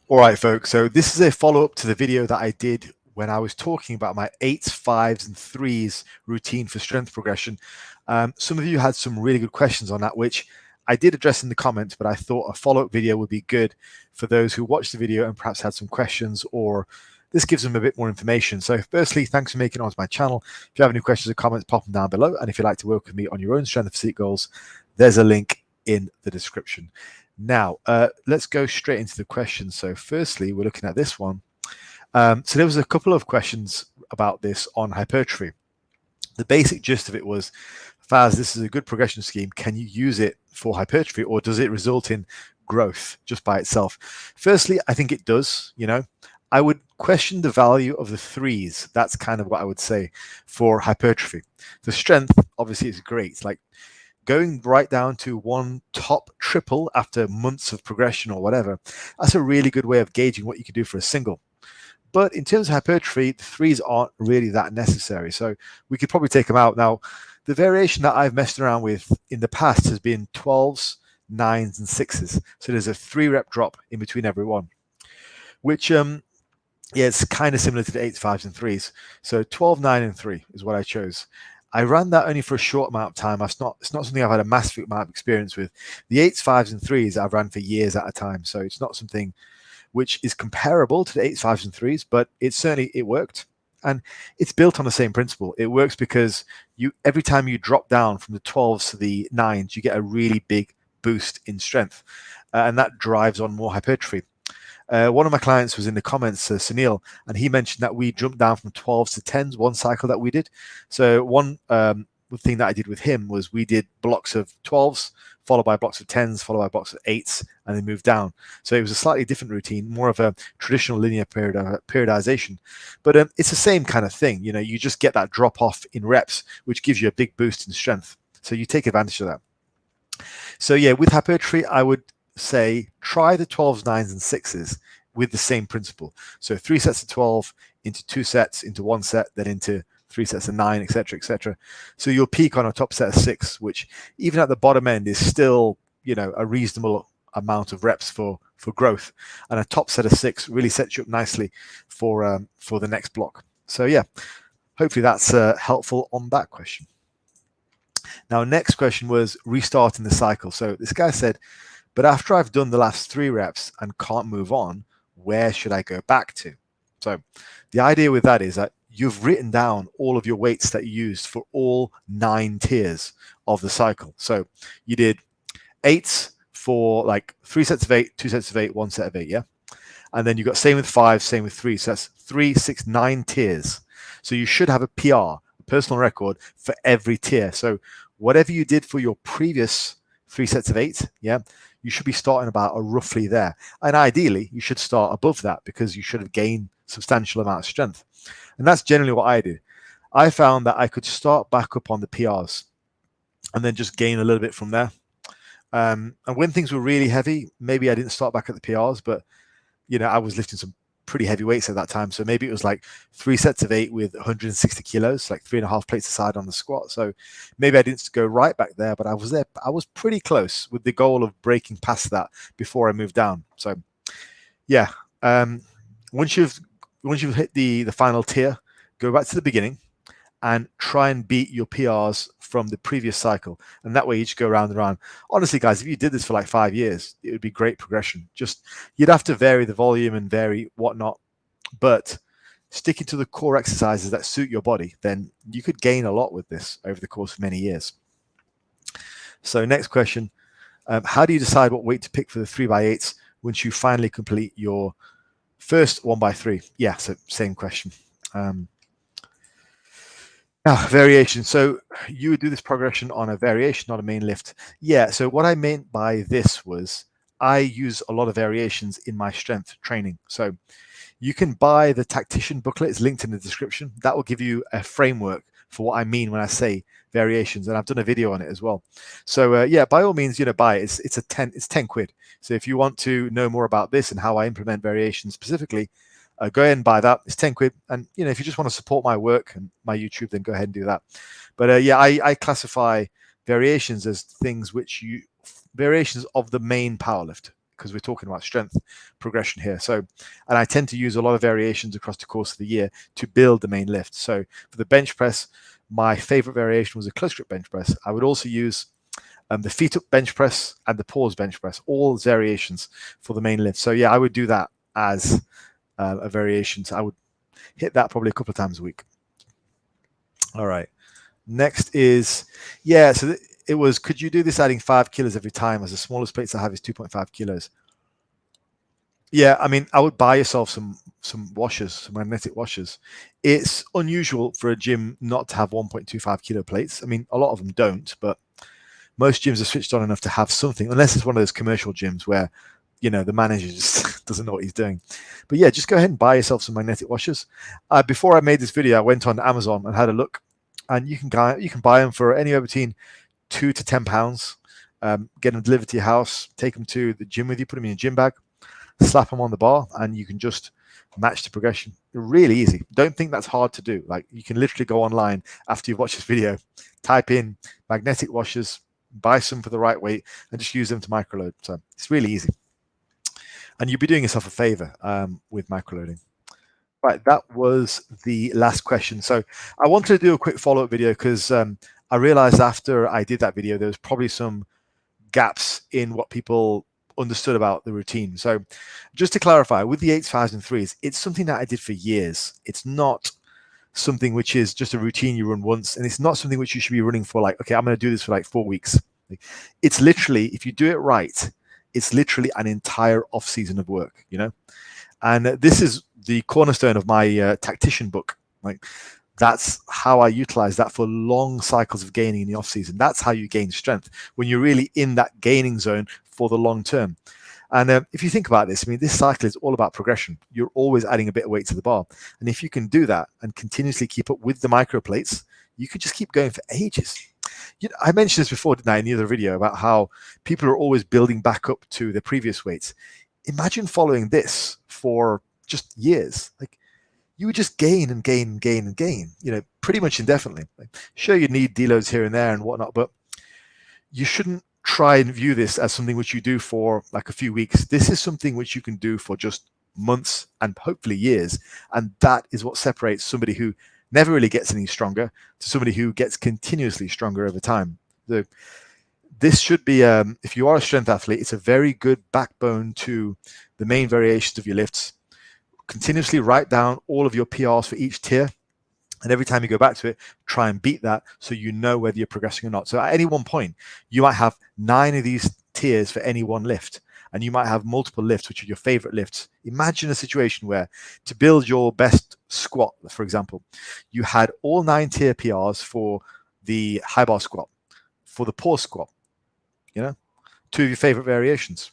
All right, folks. So this is a follow-up to the video that I did when I was talking about my 8s, 5s, and 3s routine for strength progression. Some of you had some really good questions on that, which I did address in the comments, but I thought a follow-up video would be good for those who watched the video and perhaps had some questions, or this gives them a bit more information. So firstly, thanks for making it onto my channel. If you have any questions or comments, pop them down below. And if you'd like to work with me on your own strength and physique goals, there's a link in the description. Now, let's go straight into the questions. So firstly, we're looking at this one. So there was a couple of questions about this on hypertrophy. The basic gist of it was, Faz, this is a good progression scheme. Can you use it for hypertrophy, or does it result in growth just by itself? Firstly, I think it does. I would question the value of the 3s. That's kind of what I would say for hypertrophy. The strength, obviously, is great. Like, going right down to one top triple after months of progression or whatever, that's a really good way of gauging what you can do for a single. But in terms of hypertrophy, the 3s aren't really that necessary. So we could probably take them out. Now, the variation that I've messed around with in the past has been 12s, 9s, and 6s. So there's a 3-rep drop in between every one, which, yeah, it's kind of similar to the 8s, 5s, and 3s. So 12, 9, and 3 is what I chose. I ran that only for a short amount of time. It's not something I've had a massive amount of experience with. The 8s, 5s, and 3s I've ran for years at a time. So it's not something which is comparable to the 8s, 5s, and 3s, but it worked. And it's built on the same principle. It works because every time you drop down from the 12s to the 9s, you get a really big boost in strength. And that drives on more hypertrophy. One of my clients was in the comments, Sunil, and he mentioned that we jumped down from 12s to 10s one cycle that we did. So one thing that I did with him was we did blocks of 12s, followed by blocks of 10s, followed by blocks of 8s, and then moved down. So it was a slightly different routine, more of a traditional linear periodization. But it's the same kind of thing. You just get that drop off in reps, which gives you a big boost in strength. So you take advantage of that. So yeah, with hypertrophy, I would say try the 12s, 9s, and 6s with the same principle. So 3 sets of 12 into 2 sets, into 1 set, then into 3 sets of 9, etc., etc. So you'll peak on a top set of 6, which even at the bottom end is still, a reasonable amount of reps for growth. And a top set of 6 really sets you up nicely for the next block. So yeah, hopefully that's helpful on that question. Now, next question was restarting the cycle. So this guy said, but after I've done the last 3 reps and can't move on, where should I go back to? So the idea with that is that you've written down all of your weights that you used for all 9 tiers of the cycle. So you did 8s for like 3 sets of 8, 2 sets of 8, 1 set of 8, yeah? And then you got same with 5, same with 3. So that's 3, 6, 9 tiers. So you should have a PR, a personal record, for every tier. So whatever you did for your previous 3 sets of 8, yeah, you should be starting about roughly there. And ideally, you should start above that because you should have gained substantial amount of strength. And that's generally what I did. I found that I could start back up on the PRs and then just gain a little bit from there. And when things were really heavy, maybe I didn't start back at the PRs, but I was lifting some pretty heavy weights at that time. So maybe it was like 3 sets of 8 with 160 kilos, like 3.5 plates aside on the squat. So maybe I didn't go right back there, but I was there. I was pretty close with the goal of breaking past that before I moved down. So yeah, once you've hit the final tier, go back to the beginning and try and beat your PRs from the previous cycle. And that way you just go around and around. Honestly, guys, if you did this for like 5 years, it would be great progression. Just, you'd have to vary the volume and vary whatnot. But sticking to the core exercises that suit your body, then you could gain a lot with this over the course of many years. So next question, how do you decide what weight to pick for the 3x8s once you finally complete your first 1x3? Yeah, so same question. Now, variation. So you would do this progression on a variation, not a main lift. Yeah, so what I meant by this was I use a lot of variations in my strength training. So you can buy the tactician booklet. It's linked in the description. That will give you a framework for what I mean when I say variations, and I've done a video on it as well. So yeah, by all means, buy it. It's 10 quid. So if you want to know more about this and how I implement variations specifically, go ahead and buy that. It's 10 quid. And if you just want to support my work and my YouTube, then go ahead and do that. But yeah, I classify variations as things variations of the main powerlift. because we're talking about strength progression here. So, and I tend to use a lot of variations across the course of the year to build the main lift. So for the bench press, my favorite variation was a close grip bench press. I would also use the feet up bench press and the pause bench press, all variations for the main lift. So yeah, I would do that as a variation. So I would hit that probably a couple of times a week. All right. Next is, yeah, so it was, could you do this adding 5 kilos every time, as the smallest plates I have is 2.5 kilos? Yeah, I mean, I would buy yourself some washers, some magnetic washers. It's unusual for a gym not to have 1.25 kilo plates. I mean, a lot of them don't, but most gyms are switched on enough to have something, unless it's one of those commercial gyms where, you know, the manager just doesn't know what he's doing. But yeah, just go ahead and buy yourself some magnetic washers. Before I made this video, I went on Amazon and had a look, and you can buy them for anywhere between £2 to £10. Get them delivered to your house, take them to the gym with you, put them in your gym bag, slap them on the bar, and you can just match the progression. They're really easy. Don't think that's hard to do. Like, you can literally go online after you've watched this video, type in magnetic washers, buy some for the right weight, and just use them to microload. So it's really easy. And you'll be doing yourself a favor with microloading. Right, that was the last question. So I wanted to do a quick follow-up video because I realized after I did that video, there was probably some gaps in what people understood about the routine. So just to clarify, with the 8s, 5s, and 3s, it's something that I did for years. It's not something which is just a routine you run once, and it's not something which you should be running for like, okay, I'm going to do this for like 4 weeks. It's literally, if you do it right, it's literally an entire off season of work, you know? And this is the cornerstone of my tactician book. Like, that's how I utilize that for long cycles of gaining in the off season. That's how you gain strength, when you're really in that gaining zone for the long term. And if you think about this, I mean, this cycle is all about progression. You're always adding a bit of weight to the bar. And if you can do that and continuously keep up with the micro plates, you could just keep going for ages. You know, I mentioned this before, didn't I, in the other video, about how people are always building back up to their previous weights. Imagine following this for just years. Like, you would just gain and gain and gain and gain, you know, pretty much indefinitely. Like, sure, you need deloads here and there and whatnot, but you shouldn't try and view this as something which you do for like a few weeks. This is something which you can do for just months and hopefully years. And that is what separates somebody who never really gets any stronger to somebody who gets continuously stronger over time. This should be, if you are a strength athlete, it's a very good backbone to the main variations of your lifts. Continuously write down all of your PRs for each tier. And every time you go back to it, try and beat that so you know whether you're progressing or not. So at any one point, you might have 9 of these tiers for any one lift. And you might have multiple lifts, which are your favorite lifts. Imagine a situation where, to build your best squat, for example, you had all 9 tier PRs for the high bar squat, for the pause squat, you know, 2 of your favorite variations.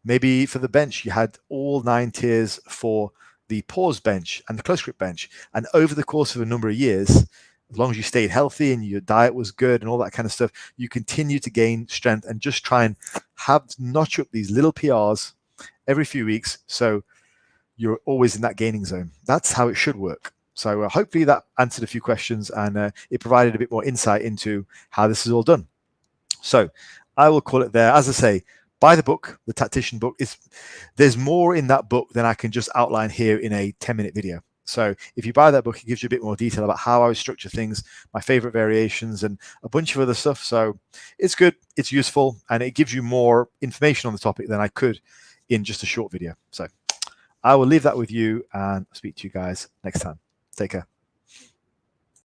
Maybe for the bench, you had all 9 tiers for the pause bench and the close grip bench. And over the course of a number of years, as long as you stayed healthy and your diet was good and all that kind of stuff, you continue to gain strength and just try and notch up these little PRs every few weeks. So you're always in that gaining zone. That's how it should work. So hopefully that answered a few questions, and it provided a bit more insight into how this is all done. So I will call it there. As I say, buy the book, the Tactician book. There's more in that book than I can just outline here in a 10-minute video. So if you buy that book, it gives you a bit more detail about how I would structure things, my favorite variations, and a bunch of other stuff. So it's good, it's useful, and it gives you more information on the topic than I could in just a short video. So I will leave that with you and speak to you guys next time. Take care.